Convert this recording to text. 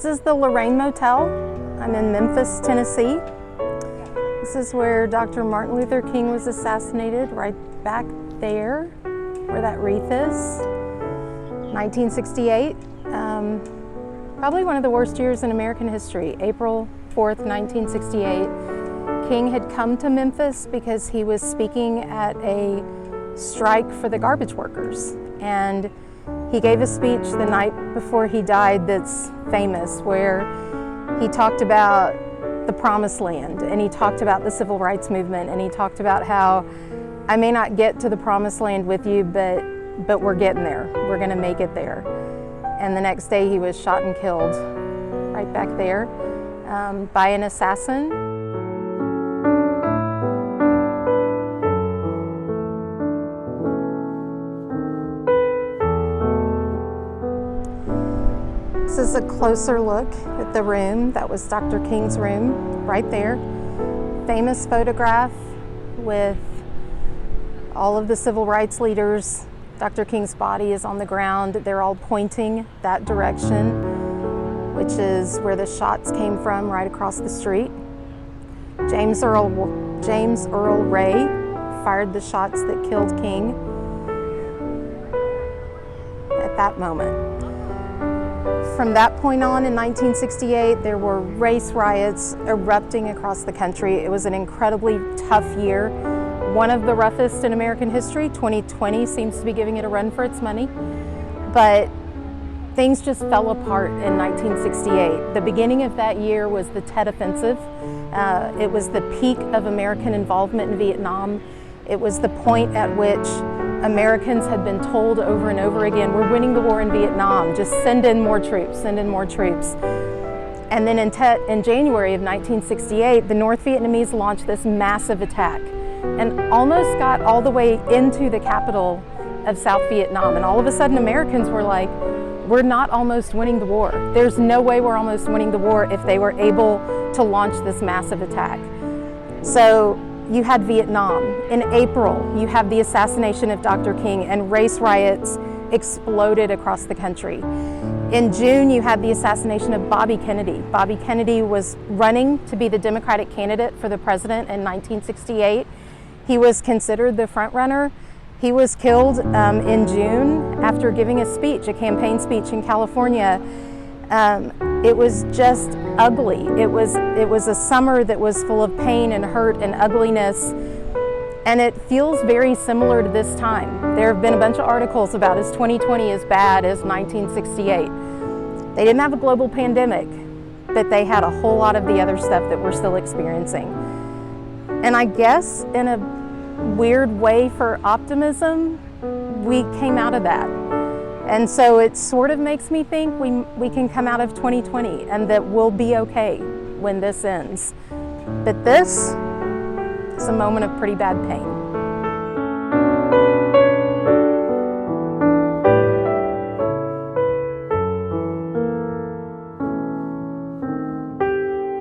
This is the Lorraine Motel. I'm in Memphis, Tennessee. This is where Dr. Martin Luther King was assassinated, right back there where that wreath is. 1968, probably one of the worst years in American history. April 4th, 1968. King had come to Memphis because he was speaking at a strike for the garbage workers. And he gave a speech the night before he died that's famous, where he talked about the promised land, and he talked about the civil rights movement, and he talked about how I may not get to the promised land with you, but we're getting there. We're gonna make it there. And the next day he was shot and killed right back there by an assassin. This is a closer look at the room. That was Dr. King's room, right there. Famous photograph with all of the civil rights leaders. Dr. King's body is on the ground. They're all pointing that direction, which is where the shots came from, right across the street. James Earl Ray fired the shots that killed King at that moment. From that point on in 1968, there were race riots erupting across the country. It was an incredibly tough year, one of the roughest in American history. 2020 seems to be giving it a run for its money, but things just fell apart in 1968. The beginning of that year was the Tet Offensive. It was the peak of American involvement in Vietnam. It was the point at which Americans had been told over and over again, we're winning the war in Vietnam, just send in more troops, send in more troops. And then in January of 1968, the North Vietnamese launched this massive attack and almost got all the way into the capital of South Vietnam. And all of a sudden Americans were like, we're not almost winning the war. There's no way we're almost winning the war if they were able to launch this massive attack. So you had Vietnam. In April, you have the assassination of Dr. King, and race riots exploded across the country. In June, you had the assassination of Bobby Kennedy. Bobby Kennedy was running to be the Democratic candidate for the president in 1968. He was considered the front runner. He was killed in June after giving a speech, a campaign speech in California. It was just ugly. It was a summer that was full of pain and hurt and ugliness, and it feels very similar to this time. There have been a bunch of articles about is 2020 as bad as 1968. They didn't have a global pandemic, but they had a whole lot of the other stuff that we're still experiencing. And I guess in a weird way for optimism, we came out of that. And so it sort of makes me think we can come out of 2020 and that we'll be okay when this ends. But this is a moment of pretty bad pain.